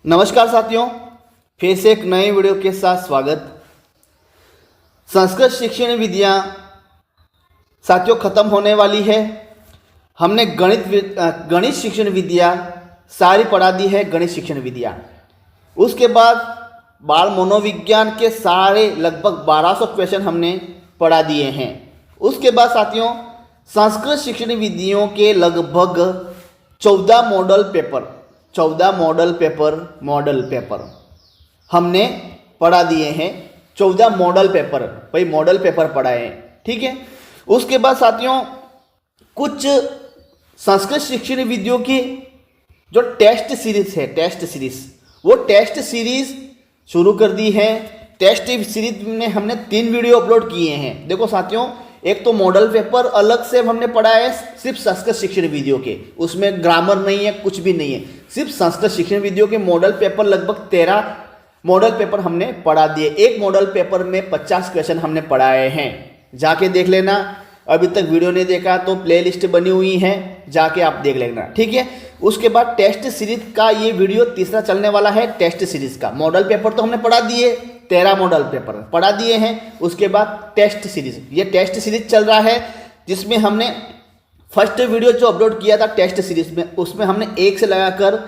नमस्कार साथियों, फिर से एक नए वीडियो के साथ स्वागत। संस्कृत शिक्षण विद्या साथियों खत्म होने वाली है। हमने गणित शिक्षण विद्या सारी पढ़ा दी है। गणित शिक्षण विद्या उसके बाद बाल मनोविज्ञान के सारे लगभग 1200 क्वेश्चन हमने पढ़ा दिए हैं। उसके बाद साथियों संस्कृत शिक्षण विधियों के लगभग 14 मॉडल पेपर हमने पढ़ा दिए हैं। 14 मॉडल पेपर, भाई मॉडल पेपर पढ़ाए हैं, ठीक है। उसके बाद साथियों कुछ संस्कृत शिक्षण विधियों की जो टेस्ट सीरीज वो टेस्ट सीरीज शुरू कर दी है। टेस्ट सीरीज में हमने 3 वीडियो अपलोड किए हैं। देखो साथियों, एक तो मॉडल पेपर अलग से हमने पढ़ा है सिर्फ संस्कृत शिक्षण विधियों के, उसमें ग्रामर नहीं है, कुछ भी नहीं है, सिर्फ संस्कृत शिक्षण विधियों के मॉडल पेपर लगभग 13 मॉडल पेपर हमने पढ़ा दिए। एक मॉडल पेपर में 50 क्वेश्चन हमने पढ़ाए हैं, जाके देख लेना। अभी तक वीडियो नहीं देखा तो प्लेलिस्ट बनी हुई है, जाके आप देख लेना, ठीक है। उसके बाद टेस्ट सीरीज का ये वीडियो तीसरा चलने वाला है। टेस्ट सीरीज का मॉडल पेपर तो हमने पढ़ा दिए, 13 मॉडल पेपर पढ़ा दिए हैं। उसके बाद टेस्ट सीरीज, ये टेस्ट सीरीज चल रहा है जिसमें हमने फर्स्ट वीडियो जो अपलोड किया था टेस्ट सीरीज में, उसमें हमने 1 से लगाकर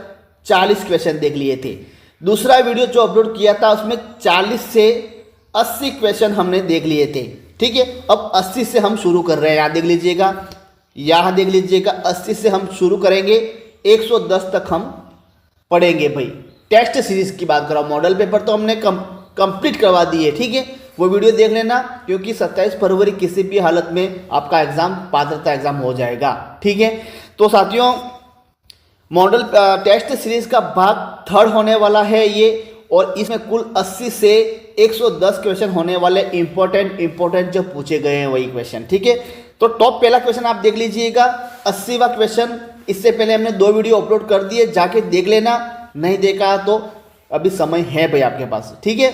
40 क्वेश्चन देख लिए थे। दूसरा वीडियो जो अपलोड किया था उसमें 40 से 80 क्वेश्चन हमने देख लिए थे, ठीक है। अब 80 से हम शुरू कर रहे हैं, यहाँ देख लीजिएगा 80 से हम शुरू करेंगे, 110 तक हम पढ़ेंगे। भाई टेस्ट सीरीज की बात कर रहा हूँ, मॉडल पेपर तो हमने कंप्लीट करवा दिए, ठीक है। वो वीडियो देख लेना, क्योंकि 27 फरवरी किसी भी हालत में आपका एग्जाम पात्रता एग्जाम हो जाएगा, ठीक है। तो साथियों मॉडल टेस्ट सीरीज का भाग 3rd होने वाला है ये, और इसमें कुल 80 से 110 क्वेश्चन होने वाले इंपॉर्टेंट जो पूछे गए हैं वही क्वेश्चन, ठीक है। तो टॉप पहला क्वेश्चन आप देख लीजिएगा, 80वां क्वेश्चन। इससे पहले हमने 2 वीडियो अपलोड कर दिए, जाके देख लेना। नहीं देखा तो अभी समय है भाई आपके पास, ठीक है।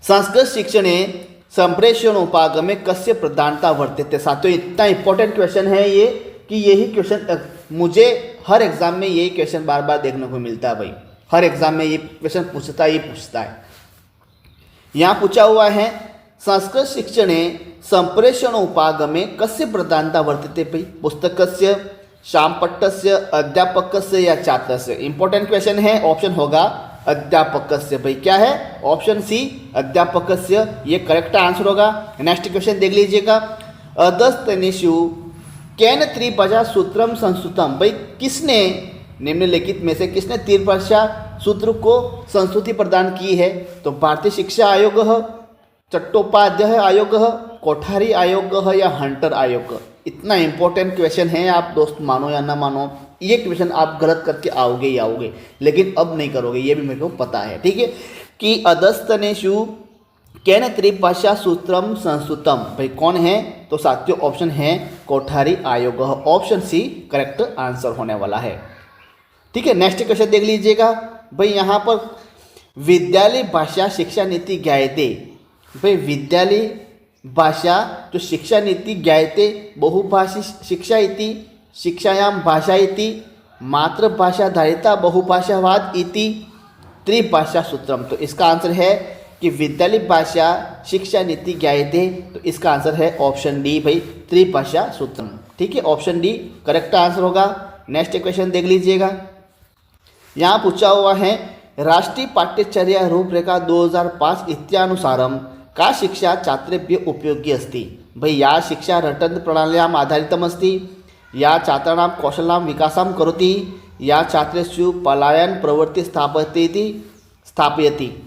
संस्कृत शिक्षणे संप्रेषणोपागमे कस्य प्रधानता वर्तते। साथियों इतना इंपॉर्टेंट क्वेश्चन है ये कि यही क्वेश्चन मुझे हर एग्जाम में यही क्वेश्चन बार बार देखने को मिलता है भाई। हर एग्जाम में ये क्वेश्चन पूछता है। यहाँ पूछा हुआ है संस्कृत शिक्षणे संप्रेषणोपागमे कस्य प्रधानता वर्तते। भाई पुस्तकस्य, शामपट्टस्य, अध्यापकस्य या छात्रस्य। इंपॉर्टेंट क्वेश्चन है, ऑप्शन होगा अध्यापकस्य। भाई क्या है? ऑप्शन सी अध्यापकस्य, ये करेक्ट आंसर होगा। नेक्स्ट क्वेश्चन देख लीजिएगा, अधस्तनेषु केन त्रिभाषा सूत्रम संस्कृतम। भाई किसने निम्नलिखित में से किसने त्रिभाषा सूत्र को संस्कृति प्रदान की है? तो भारतीय शिक्षा आयोग, चट्टोपाध्याय आयोग, कोठारी आयोग या हंटर आयोग। इतना इंपॉर्टेंट क्वेश्चन है, आप दोस्त मानो या ना मानो ये क्वेश्चन आप गलत करके आओगे ही आओगे, लेकिन अब नहीं करोगे, ये भी मेरे को पता है, ठीक है। कि अधस्तनेषु केन त्रिभाषा सूत्रम संस्कृतम। भाई कौन है? तो साथियों ऑप्शन है कोठारी आयोग। ऑप्शन सी करेक्ट आंसर होने वाला है, ठीक है। नेक्स्ट क्वेश्चन देख लीजिएगा। भाई यहाँ पर विद्यालय भाषा शिक्षा नीति ज्ञायते। भाई विद्यालय भाषा जो शिक्षा नीति ज्ञायते बहुभाषी शिक्षा इति, शिक्षायां भाषा इति, मातृभाषाधारिता बहुभाषावाद इति, त्रिभाषा सूत्रम। तो इसका आंसर है कि विद्यालय भाषा शिक्षा नीति ज्ञायते। तो इसका आंसर है ऑप्शन डी भाई, त्रिभाषा सूत्रम, ठीक है। ऑप्शन डी करेक्ट आंसर होगा। नेक्स्ट क्वेश्चन देख लीजिएगा। यहाँ पूछा हुआ है राष्ट्रीय पाठ्यचर्या रूपरेखा 2005 इत्यानुसारम का शिक्षा छात्रेभ्यः उपयोगी अस्ति। भाई या शिक्षा रटन प्रणाल्याम् आधारितम् अस्ति, या छात्राणां कौशलानां विकासं करोति, या छात्रेषु पलायन प्रवृत्ति स्थापयति,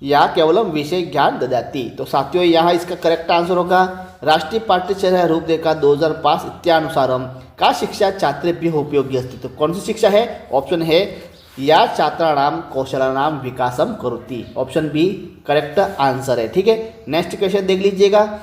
या केवलम विषय ज्ञान ददाति। तो साथियों यहाँ इसका करेक्ट आंसर होगा राष्ट्रीय पाठ्यचर्या रूपरेखा 2005 इत्यानुसारम का शिक्षा छात्रेभ्यः उपयोगी अस्ति। तो कौन सी शिक्षा है? ऑप्शन है या छात्राणां कौशलानां विकासम करोति। ऑप्शन बी करेक्ट आंसर है, ठीक है। नेक्स्ट क्वेश्चन देख लीजिएगा।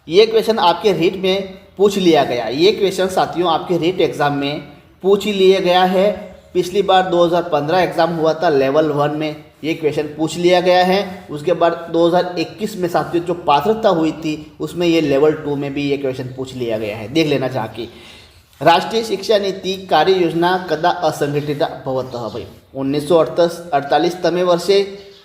ये क्वेश्चन आपके रीट में पूछ लिया गया। ये क्वेश्चन साथियों आपके रीट एग्जाम में पूछ ही लिया गया है। पिछली बार 2015 एग्जाम हुआ था लेवल 1 में, ये क्वेश्चन पूछ लिया गया है। उसके बाद 2021 में साथियों जो पात्रता हुई थी उसमें ये लेवल 2 में भी ये क्वेश्चन पूछ लिया गया है, देख लेना जाके। राष्ट्रीय शिक्षा नीति कार्य योजना कदा असंघटिता भवतः भाई 1948 तमे वर्षे,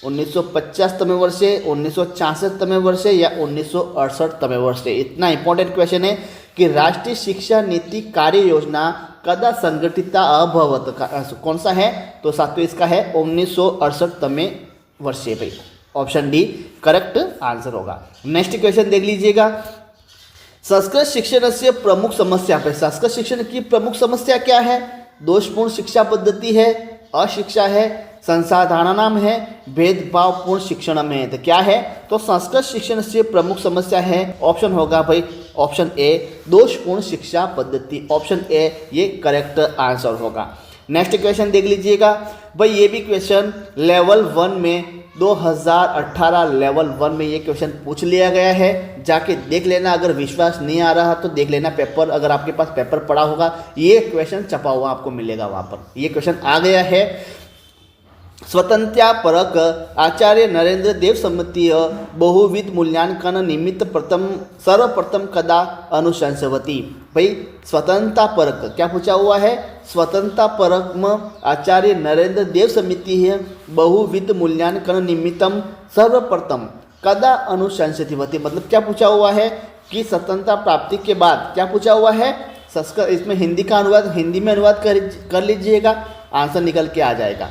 1950 तमे वर्षे, 1966 तमे वर्षे या 1968 तमे वर्षे। इतना इंपॉर्टेंट क्वेश्चन है कि राष्ट्रीय शिक्षा नीति कार्य योजना कदा संगठिता अभवत, कौन सा है? तो साथियों इसका है 1968 तमे वर्षे भाई। ऑप्शन डी करेक्ट आंसर होगा। नेक्स्ट क्वेश्चन देख लीजिएगा। संस्कृत शिक्षण से प्रमुख समस्या पे, संस्कृत शिक्षण की प्रमुख समस्या क्या है? दोषपूर्ण शिक्षा पद्धति है, अशिक्षा है, संसाधनानाम है, भेदभावपूर्ण शिक्षण में है। तो क्या है? तो संस्कृत शिक्षण से प्रमुख समस्या है, ऑप्शन होगा भाई ऑप्शन ए दोषपूर्ण शिक्षा पद्धति। ऑप्शन ए ये करेक्ट आंसर होगा। नेक्स्ट क्वेश्चन देख लीजिएगा भाई। ये भी क्वेश्चन लेवल 1 में 2018 लेवल 1 में ये क्वेश्चन पूछ लिया गया है। जाके देख लेना, अगर विश्वास नहीं आ रहा तो देख लेना पेपर, अगर आपके पास पेपर पड़ा होगा ये क्वेश्चन छपा हुआ आपको मिलेगा वहाँ पर। ये क्वेश्चन आ गया है। स्वतंत्रता परक आचार्य नरेंद्र देव समिति बहुविध मूल्यांकन निमित्त सर्वप्रथम कदा अनुशंसवती। भाई स्वतंत्रता परक क्या पूछा हुआ है? स्वतंत्रता परक में आचार्य नरेंद्र देव समिति है बहुविध मूल्यांकन निमित्तम सर्वप्रथम कदा अनुशंसितवती। मतलब क्या पूछा हुआ है कि स्वतंत्रता प्राप्ति के बाद क्या पूछा हुआ है? संस्कृत, इसमें हिंदी का अनुवाद, हिंदी में अनुवाद कर लीजिएगा, आंसर निकल के आ जाएगा।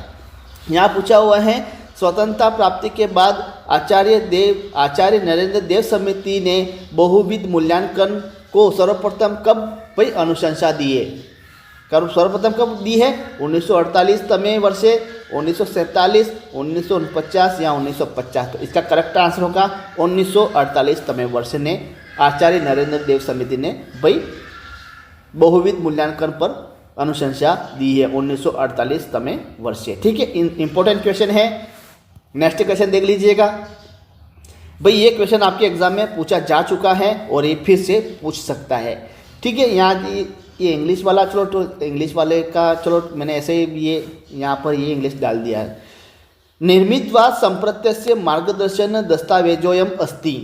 यहाँ पूछा हुआ है स्वतंत्रता प्राप्ति के बाद आचार्य नरेंद्र देव समिति ने बहुविध मूल्यांकन को सर्वप्रथम कब भाई अनुशंसा दिए? सर्वप्रथम कब दी है? 1948 तमे वर्षे, 1947, 1949 या 1950। तो इसका करेक्ट आंसर होगा 1948 तमे वर्ष ने आचार्य नरेंद्र देव समिति ने भाई बहुविध मूल्यांकन पर अनुशंसा दी है 1948 तमे वर्षे। ठीक है, इंपॉर्टेंट क्वेश्चन है। नेक्स्ट क्वेश्चन देख लीजिएगा भाई। ये क्वेश्चन आपके एग्जाम में पूछा जा चुका है और ये फिर से पूछ सकता है। ठीक है, यहाँ ये इंग्लिश वाला, चलो तो इंग्लिश वाले का चलो मैंने ऐसे ही ये यहाँ पर ये इंग्लिश डाल दिया है। निर्मितवाद संप्रत्यय मार्गदर्शन दस्तावेजोयम अस्ति।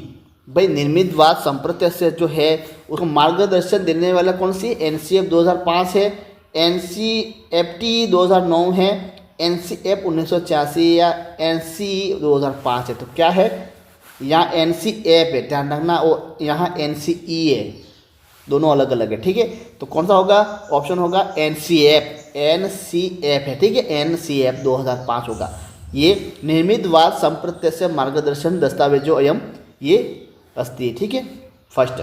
भाई निर्मितवाद संप्रत्यय जो है उसको मार्गदर्शन देने वाला कौन सी? NCF 2005 है, NCFT 2009 है, NCF 1986 या NCE 2005 है। तो क्या है? यहाँ NCF है, ध्यान रखना, और यहाँ NCE है, दोनों अलग अलग है। ठीक है, तो कौन सा होगा? ऑप्शन होगा NCF है। ठीक है, NCF 2005 होगा। ये निर्मितवाद संप्रत्यय से मार्गदर्शन दस्तावेजों अयम ये अस्ति। ठीक है, फर्स्ट।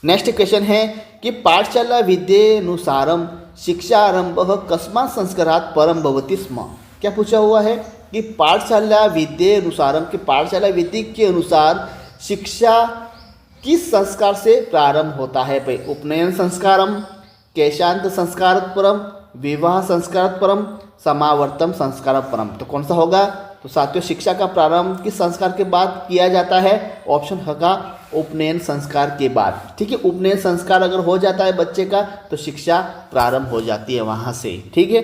नेक्स्ट क्वेश्चन है कि पाठशाला विद्येनुसारम शिक्षारंभ कस्मात् संस्कारात् परम भवति स्म। क्या पूछा हुआ है कि पाठशाला विद्येनुसारम कि पाठशाला विधि के अनुसार शिक्षा किस संस्कार से प्रारंभ होता है? भाई उपनयन संस्कारम, केशांत संस्कार परम, विवाह संस्कार परम, समावर्तन संस्कार परम। तो कौन सा होगा? तो साथियों शिक्षा का प्रारंभ किस संस्कार के बाद किया जाता है? ऑप्शन होगा उपनयन संस्कार के बाद। ठीक है, उपनयन संस्कार अगर हो जाता है बच्चे का तो शिक्षा प्रारंभ हो जाती है वहाँ से। ठीक है,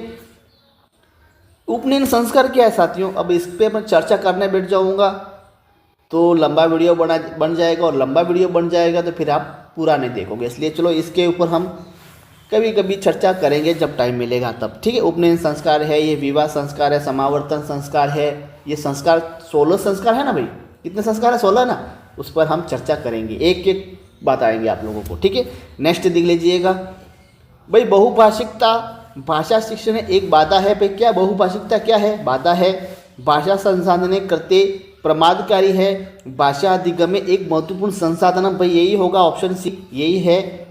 उपनयन संस्कार क्या है साथियों? अब इस पर मैं चर्चा करने बैठ जाऊँगा तो लंबा वीडियो बन जाएगा, और लंबा वीडियो बन जाएगा तो फिर आप पूरा नहीं देखोगे। इसलिए चलो इसके ऊपर हम कभी कभी चर्चा करेंगे जब टाइम मिलेगा तब। ठीक है, उपनयन संस्कार है, ये विवाह संस्कार है, समावर्तन संस्कार है, ये संस्कार 16 संस्कार है ना भाई। कितने संस्कार है? 16 ना। उस पर हम चर्चा करेंगे, एक एक बताएंगे आप लोगों को। ठीक है, नेक्स्ट देख लीजिएगा भाई। बहुभाषिकता भाषा शिक्षण एक बाधा है। भाई क्या बहुभाषिकता क्या है? बाधा है। भाषा संसाधन करते प्रमादकारी है। भाषा अधिगम में एक महत्वपूर्ण संसाधन भाई यही होगा, ऑप्शन सी यही है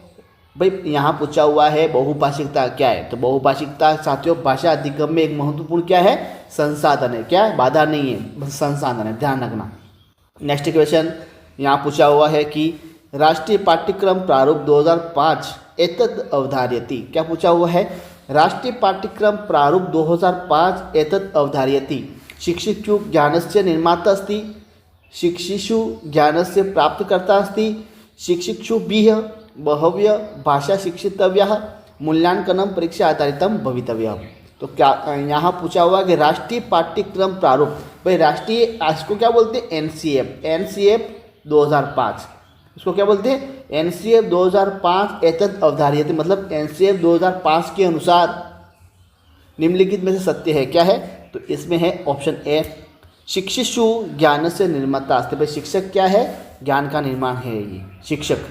भाई। यहाँ पूछा हुआ है बहुभाषिकता क्या है? तो बहुभाषिकता साथियों भाषा अधिगम में एक महत्वपूर्ण क्या है? संसाधन है। क्या है? बाधा नहीं है, संसाधन है, ध्यान रखना। नेक्स्ट क्वेश्चन यहाँ पूछा हुआ है कि राष्ट्रीय पाठ्यक्रम प्रारूप 2005 एतत् अवधार्यति। क्या पूछा हुआ है? राष्ट्रीय पाठ्यक्रम प्रारूप 2005 एतत् अवधार्यति। शिक्षिषु ज्ञानस्य निर्माता अस्ति, शिक्षिषु ज्ञानस्य प्राप्तकर्ता अस्ति, शिक्षिषुभिः बहव्य भाषा शिक्षितव्यः, मूल्यांकनम परीक्षा आधारितम भवितव्यः। तो क्या यहाँ पूछा हुआ कि राष्ट्रीय पाठ्यक्रम प्रारूप, भाई राष्ट्रीय इसको क्या बोलते हैं? NCF 2005। इसको क्या बोलते हैं, एनसीएफ 2005 एतद अवधार्यते, मतलब एनसीएफ 2005 के अनुसार निम्नलिखित में से सत्य है। क्या है, तो इसमें है ऑप्शन ए, शिक्षिषु ज्ञान से निर्माता अस्ति। भाई शिक्षक क्या है, ज्ञान का निर्माण है ये शिक्षक।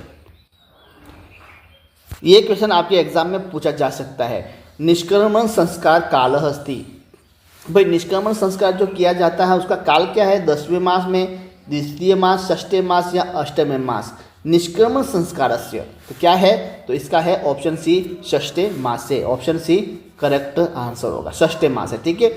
ये क्वेश्चन आपके एग्जाम में पूछा जा सकता है। निष्क्रमण संस्कार कालः अस्ति। भाई निष्क्रमण संस्कार जो किया जाता है उसका काल क्या है, 10वें मास में, द्वितीय मास, षष्ठे मास या अष्टमे मास। निष्क्रमण संस्कारस्य तो क्या है, तो इसका है ऑप्शन सी, षष्ठे मास से। ऑप्शन सी करेक्ट आंसर होगा, षष्ठे मास है। ठीक है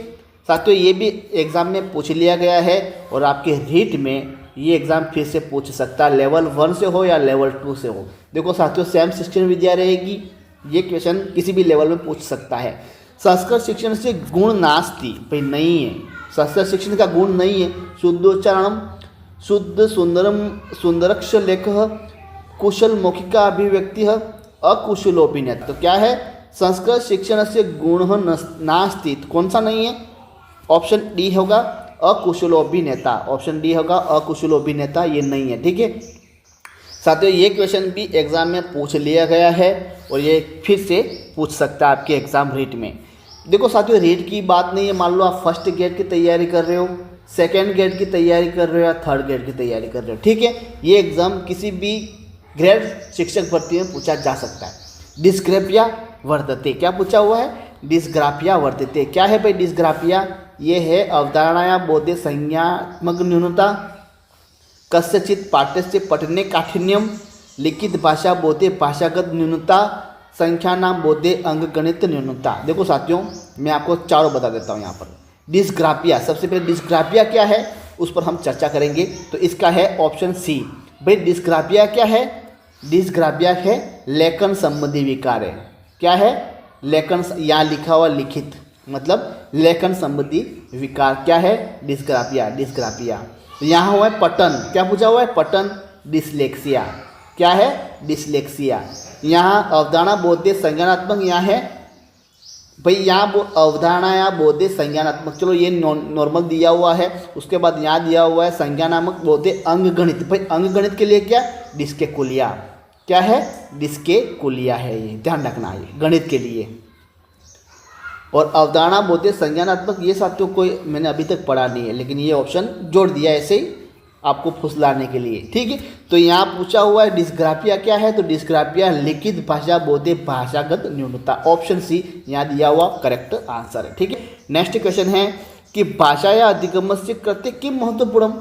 साथियों, ये भी एग्जाम में पूछ लिया गया है और आपके रीट में ये एग्जाम फिर से पूछ सकता है, लेवल 1 से हो या लेवल 2 से हो। देखो साथियों, सेम शिक्षण विद्या रहेगी, ये क्वेश्चन किसी भी लेवल में पूछ सकता है। संस्कृत शिक्षण से गुण नास्ति, भाई नहीं है, संस्कृत शिक्षण का गुण नहीं है। शुद्धोच्चारणम, शुद्ध सुंदरम सुंदरक्ष लेख, कुशल मौखिका अभिव्यक्ति, अकुशलोपिनत। तो क्या है, संस्कृत शिक्षण से गुण नास्ति, कौन सा नहीं है, ऑप्शन डी होगा अकुशलोभिनेता। ऑप्शन डी होगा अकुशलोभिनेता, ये नहीं है। ठीक है साथियों, ये क्वेश्चन भी एग्जाम में पूछ लिया गया है और ये फिर से पूछ सकता है आपके एग्जाम रीट में। देखो साथियों, रीट की बात नहीं है, मान लो आप फर्स्ट ग्रेड की तैयारी कर रहे हो, सेकेंड ग्रेड की तैयारी कर रहे हो या थर्ड ग्रेड की तैयारी कर रहे हो। ठीक है, ये एग्जाम किसी भी ग्रेड शिक्षक भर्ती में पूछा जा सकता है। डिस्ग्राफिया वर्तते, क्या पूछा हुआ है, डिस्ग्राफिया वर्तते। क्या है भाई डिस्ग्राफिया, ये है अवधारणाया बोधे संज्ञात्मक न्यूनता, कस्यचित पाठ्यस्य पठने काठिन्यम, लिखित भाषा बोधे भाषागत न्यूनता, संख्या नाम बोधे अंकगणित न्यूनता। देखो साथियों, मैं आपको चारों बता देता हूँ यहाँ पर। डिस्ग्राफिया, सबसे पहले डिस्ग्राफिया क्या है उस पर हम चर्चा करेंगे, तो इसका है ऑप्शन सी। भाई डिस्ग्राफिया क्या है, डिस्ग्राफिया है लेखन संबंधी विकार है। क्या है, लेखन, यहाँ लिखा हुआ लिखित मतलब लेखन संबंधी विकार, क्या है डिस्ग्राफिया। डिस्ग्राफिया यहाँ हुआ है पठन, क्या पूछा हुआ है, पठन, डिसलेक्सिया। क्या है, डिसलेक्सिया। यहाँ अवधारणा बोधे संज्ञानात्मक, यहाँ है भाई, यहाँ अवधारणा या बोधे संज्ञानात्मक, चलो ये नॉर्मल दिया हुआ है। उसके बाद यहाँ दिया हुआ है संज्ञानात्मक बोधे अंकगणित। भाई अंकगणित के लिए क्या, डिस्केकुलिया। क्या है, डिस्केकुलिया है, ये ध्यान रखना है गणित के लिए। और अवधारणा बोधे संज्ञानात्मक, ये साथियों कोई मैंने अभी तक पढ़ा नहीं है, लेकिन ये ऑप्शन जोड़ दिया ऐसे ही आपको फुसलाने के लिए। ठीक है, तो यहाँ पूछा हुआ है डिस्ग्राफिया क्या है, तो डिस्ग्राफिया लिखित भाषा बोधे भाषागत न्यूनता। ऑप्शन सी यहाँ दिया हुआ करेक्ट आंसर है। ठीक है, नेक्स्ट क्वेश्चन है कि भाषाया अधिगमस्य कृते किम महत्वपूर्णम,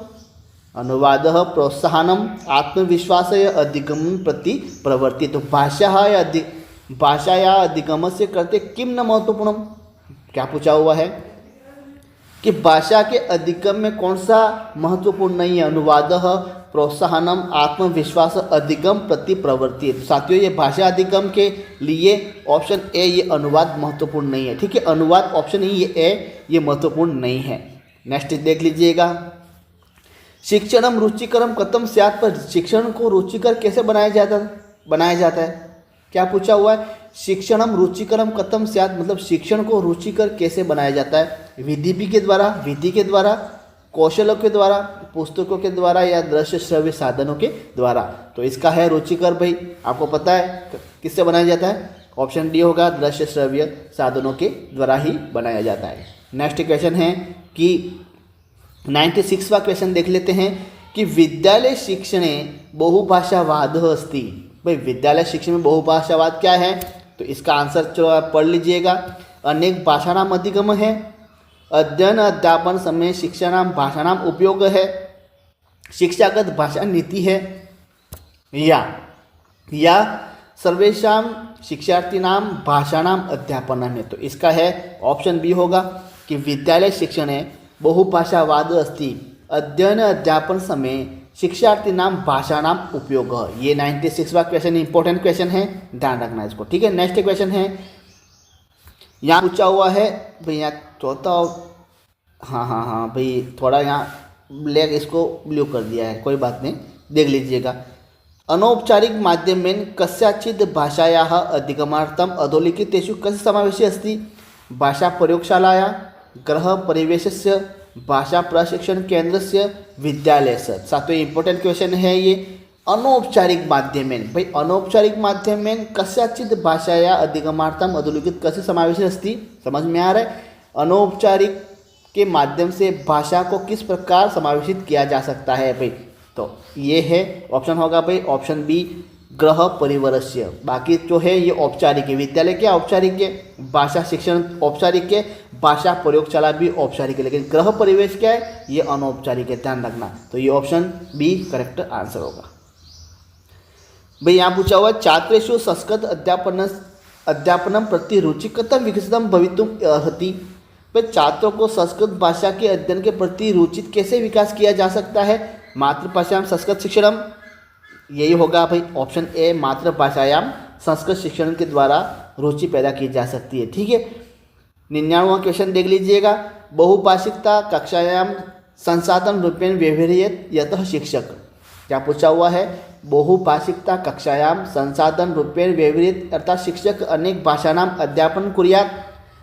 अनुवाद, प्रोत्साहनम, आत्मविश्वास अधिगम प्रति प्रवृत्ति। तो भाषाया अधिगमस्य कृते किम न महत्वपूर्णम, क्या पूछा हुआ है कि भाषा के अधिगम में कौन सा महत्वपूर्ण नहीं है, अनुवाद, प्रोत्साहनम, आत्मविश्वास अधिगम प्रति प्रवृत्ति। तो साथियों, ये भाषा अधिगम के लिए ऑप्शन ए, ये अनुवाद महत्वपूर्ण नहीं है। ठीक है, अनुवाद ऑप्शन ई, ये ए, ये महत्वपूर्ण नहीं है। नेक्स्ट देख लीजिएगा, शिक्षणम रुचिकरम कथम स्यात्, पर शिक्षण को रुचिकर कैसे बनाया जाता है। क्या पूछा हुआ है, शिक्षणम रुचिकरम कथम स्यात्, मतलब शिक्षण को रुचिकर कैसे बनाया जाता है, विधि के द्वारा, कौशलों के द्वारा, पुस्तकों के द्वारा या दृश्य श्रव्य साधनों के द्वारा। तो इसका है रुचिकर, भाई आपको पता है किससे बनाया जाता है, ऑप्शन डी होगा, दृश्य श्रव्य साधनों के द्वारा ही बनाया जाता है। नेक्स्ट क्वेश्चन है कि 96वां क्वेश्चन देख लेते हैं कि विद्यालय शिक्षणे बहुभाषावाद अस्ति। भाई विद्यालय शिक्षण में बहुभाषावाद क्या है, तो इसका आंसर चलो आप पढ़ लीजिएगा। अनेक भाषाणाम अधिगम है, अध्ययन अध्यापन समय शिक्षाणाम भाषाणाम उपयोग है, शिक्षागत भाषा नीति है, या सर्वेषां शिक्षार्थीनां भाषाणाम अध्यापन है। तो इसका है ऑप्शन बी होगा कि विद्यालय शिक्षण है बहुभाषावाद अस्ति, अध्ययन अध्यापन समय शिक्षार्थी नाम भाषा नाम उपयोग। ये 96वां क्वेश्चन इंपॉर्टेंट क्वेश्चन है, ध्यान रखना इसको। ठीक है, नेक्स्ट क्वेश्चन है, यहाँ पूछा हुआ है भाई, यहाँ चौथा, हाँ भाई थोड़ा यहाँ ब्लैक इसको ब्लू कर दिया है, कोई बात नहीं, देख लीजिएगा। अनौपचारिक माध्यमेन कस्याचित् भाषायाः अधिगमार्थम अधोलिखितेषु कस्य समावेशः अस्ति, भाषा प्रयोगशालाया, गृह परिवेशस्य, भाषा प्रशिक्षण केंद्र से, विद्यालय से। साथियों इंपॉर्टेंट क्वेश्चन है ये। अनौपचारिक माध्यमेन भाई अनौपचारिक माध्यमेन कस्याचित भाषाया अधिगमार्थम अधोलिखित कसे समावेश अस्ति समझ में आ रहा है। अनौपचारिक के माध्यम से भाषा को किस प्रकार समावेशित किया जा सकता है भाई, तो ये है ऑप्शन होगा भाई ऑप्शन बी गृह परिवरस्य। बाकी जो है ये औपचारिक है, विद्यालय क्या औपचारिक है, भाषा शिक्षण औपचारिक है, भाषा प्रयोगशाला भी औपचारिक है, लेकिन गृह परिवेश क्या है ये अनौपचारिक है, ध्यान रखना। तो ये ऑप्शन बी करेक्ट आंसर होगा। भाई यहाँ पूछा हुआ छात्रेषु संस्कृत अध्यापनम प्रति रुचि कथं विकसितं भवितुम् अर्हति। भाई छात्रों को संस्कृत भाषा के अध्ययन के प्रति रुचित कैसे विकास किया जा सकता है। मातृभाषायां संस्कृत शिक्षणम, यही होगा भाई ऑप्शन ए मातृभाषायां संस्कृत शिक्षण के द्वारा रुचि पैदा की जा सकती है। ठीक है, 99वां क्वेश्चन देख लीजिएगा। बहुभाषिकता कक्षायां संसाधन रूपेण व्यवह्रियत यतः शिक्षक। क्या पूछा हुआ है, बहुभाषिकता कक्षायां संसाधन रूपेण व्यवह्रियत अर्थात शिक्षक अनेक भाषाणाम अध्यापन कुर्यात्,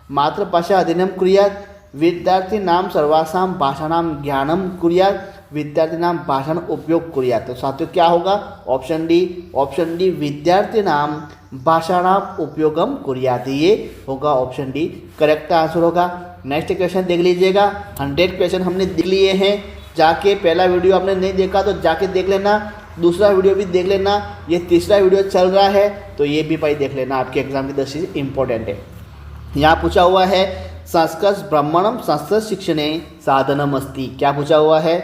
मातृभाषा अध्ययनं कुर्यात्, विद्यार्थिनां सर्वासां भाषाणां ज्ञानं कुर्यात्, विद्यार्थिनां भाषण उपयोग कुर्यात्। तो साथियों क्या होगा ऑप्शन डी विद्यार्थिनां भाषाणाम उपयोगम कुर्यात्, ये होगा ऑप्शन डी करेक्ट आंसर होगा। नेक्स्ट क्वेश्चन देख लीजिएगा। 100 क्वेश्चन हमने देख लिए हैं, जाके पहला वीडियो आपने नहीं देखा तो जाके देख लेना, दूसरा वीडियो भी देख लेना, ये तीसरा वीडियो चल रहा है तो ये भी भाई देख लेना, आपके एग्जाम की दृष्टि से इंपॉर्टेंट है। यहाँ पूछा हुआ है संस्कृत ब्राह्मणम संस्कृत शिक्षणे साधनम अस्ति। क्या पूछा हुआ है,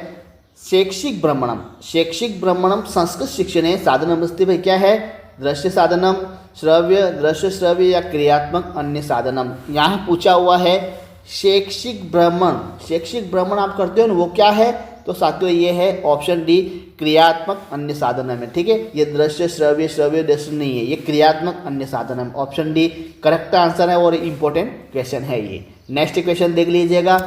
शैक्षिक ब्राह्मणम संस्कृत शिक्षणे साधनम अस्ति। भाई क्या है, दृश्य साधनम, श्रव्य दृश्य श्रव्य या क्रियात्मक अन्य साधनम। यहाँ पूछा हुआ है शैक्षिक भ्रमण आप करते हो ना, वो क्या है, तो साथियों ये है ऑप्शन डी क्रियात्मक अन्य साधनम है। ठीक है, ये दृश्य श्रव्य दृश्य नहीं है, ये क्रियात्मक अन्य साधनम, ऑप्शन डी करेक्ट आंसर है और इम्पोर्टेंट क्वेश्चन है ये। नेक्स्ट क्वेश्चन देख लीजिएगा।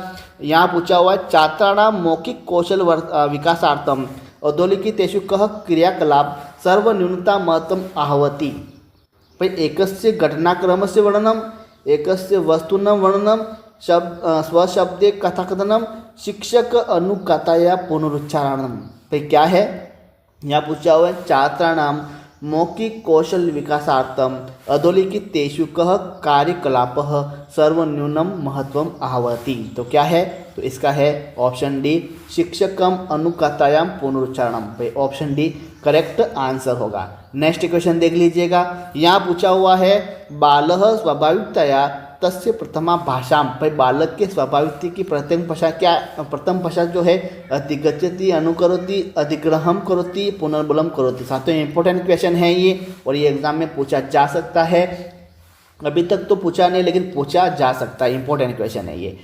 यहाँ पूछा हुआ है छात्राणां मौखिक कौशल विकासार्थम अधोलिखितेषु कः क्रियाकलाप सर्वन्यूनता महत्वम आहवति। भाई एकस्य घटनाक्रमस्य वर्णनम, एकस्य वस्तूनां वर्णनम, स्वशब्दे कथाकथनम, शिक्षक अनुकथाया पुनरुच्चारणम। भाई क्या है, यहाँ पूछा हुआ है छात्राणाम मौखिक कौशल विकासार्थम अधोलिखितेषु कः कार्यकलापः सर्वन्यूनम महत्वम आहवति। तो क्या है, तो इसका है ऑप्शन डी शिक्षकम अनुकथायाम पुनरुच्चारणम। भाई ऑप्शन डी करेक्ट आंसर होगा। नेक्स्ट क्वेश्चन देख लीजिएगा। यहाँ पूछा हुआ है बालः स्वाभाविकतया तस्य प्रथमा भाषा। भाई बालक के स्वाभाविक की प्रथम भाषा जो है अधिगच्छति, अनुकरोति, अधिग्रहण करोति, पुनर्बलम करोति। साथियों इंपॉर्टेंट क्वेश्चन है ये और ये एग्जाम में पूछा जा सकता है। अभी तक तो पूछा नहीं लेकिन पूछा जा सकता है, इंपॉर्टेंट क्वेश्चन है ये।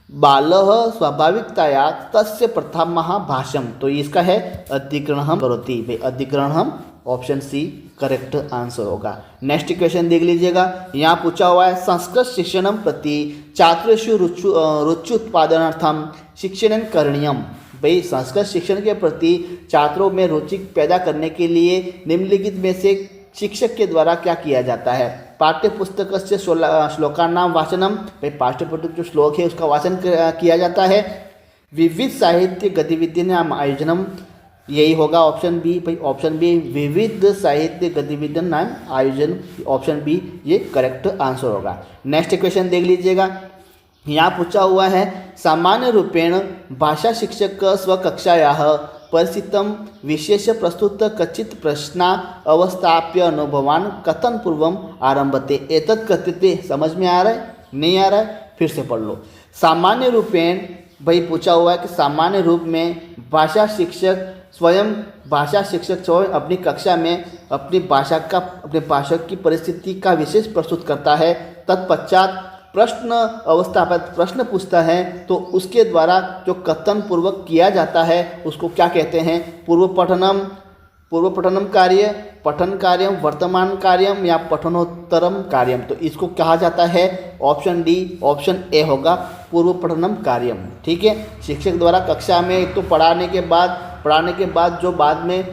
बालः स्वाभाविकतया तस्य प्रथमा भाषम, तो इसका है अधिग्रहण करोति। भाई अधिग्रहण ऑप्शन सी करेक्ट आंसर होगा। नेक्स्ट क्वेश्चन देख लीजिएगा। यहाँ पूछा हुआ है संस्कृत शिक्षणम प्रति छात्रेषु रुच्युत्पादनार्थम शिक्षणं करणीयम। भाई संस्कृत शिक्षण के प्रति छात्रों में रुचि पैदा करने के लिए निम्नलिखित में से शिक्षक के द्वारा क्या किया जाता है। पाठ्यपुस्तक से श्लोकानां वाचनम, भाई पाठ्यपुस्तक जो श्लोक है उसका वाचन किया जाता है। विविध साहित्य गतिविधियां आयोजनम, यही होगा ऑप्शन बी। भाई ऑप्शन बी विविध साहित्य गतिविधियां नाम आयोजन, ऑप्शन बी ये करेक्ट आंसर होगा। नेक्स्ट क्वेश्चन देख लीजिएगा। यहाँ पूछा हुआ है सामान्य रूपेण भाषा शिक्षक स्वकक्षायाः परिचितं विशेष प्रस्तुत कचित प्रश्ना अवस्थाप्य अनुभवान कथन पूर्वम आरंभते। एतत् कथ्यते। समझ में आ रहा है, नहीं आ रहा है, फिर से पढ़ लो। सामान्य रूपेण, भाई पूछा हुआ है कि सामान्य रूप में भाषा शिक्षक स्वयं अपनी कक्षा में अपनी भाषा की परिस्थिति का विशेष प्रस्तुत करता है। तत्पश्चात प्रश्न अवस्थापित प्रश्न पूछता है, तो उसके द्वारा जो कथन पूर्वक किया जाता है उसको क्या कहते हैं। पूर्व पठनम कार्य, पठन कार्यम, वर्तमान कार्यम या पठनोत्तरम कार्यम। तो इसको कहा जाता है ऑप्शन डी, ऑप्शन ए होगा पूर्व पठनम कार्यम। ठीक है, शिक्षक द्वारा कक्षा में एक तो पढ़ाने के बाद जो बाद में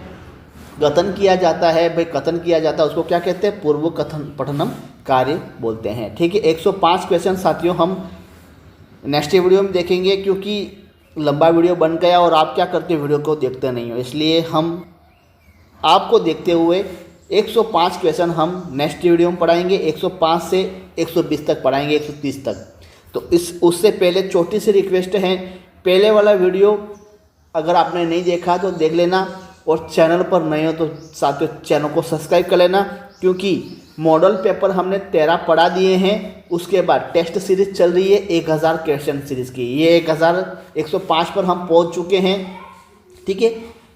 कथन किया जाता है, भाई कथन किया जाता है उसको क्या कहते हैं, पूर्व कथन पठनम कार्य बोलते हैं। ठीक है, 105 क्वेश्चन साथियों हम नेक्स्ट वीडियो में देखेंगे, क्योंकि लंबा वीडियो बन गया और आप क्या करते वीडियो को देखते नहीं हो, इसलिए हम आपको देखते हुए 105 क्वेश्चन हम नेक्स्ट वीडियो में पढ़ाएंगे, 105 से 120 तक पढ़ाएंगे, 130 तक। तो उससे पहले छोटी सी रिक्वेस्ट है, पहले वाला वीडियो अगर आपने नहीं देखा तो देख लेना, और चैनल पर नए हो तो साथियों चैनल को सब्सक्राइब कर लेना, क्योंकि मॉडल पेपर हमने 13 पढ़ा दिए हैं। उसके बाद टेस्ट सीरीज चल रही है 1000 क्वेश्चन सीरीज की, ये 105 पर हम पहुंच चुके हैं, ठीक है।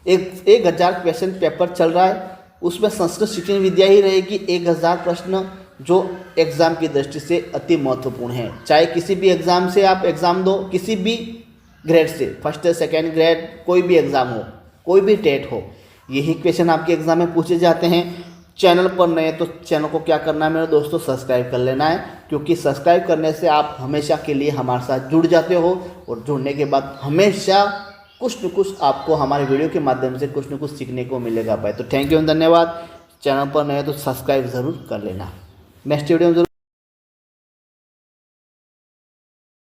1000 क्वेश्चन पेपर चल रहा है, उसमें संस्कृत शिक्षण विद्या ही रहेगी। 1000 प्रश्न जो एग्ज़ाम की दृष्टि से अति महत्वपूर्ण है। चाहे किसी भी एग्ज़ाम से आप एग्ज़ाम दो, किसी भी ग्रेड से, फर्स्ट सेकेंड ग्रेड, कोई भी एग्ज़ाम हो, कोई भी टेट हो, यही क्वेश्चन आपके एग्ज़ाम में पूछे जाते हैं। चैनल पर नए तो चैनल को क्या करना है मेरे दोस्तों, सब्सक्राइब कर लेना है, क्योंकि सब्सक्राइब करने से आप हमेशा के लिए हमारे साथ जुड़ जाते हो, और जुड़ने के बाद हमेशा कुछ न कुछ आपको हमारे वीडियो के माध्यम से कुछ न कुछ सीखने को मिलेगा भाई। तो थैंक यू, धन्यवाद। चैनल पर नए तो सब्सक्राइब ज़रूर कर लेना। नेक्स्ट वीडियो में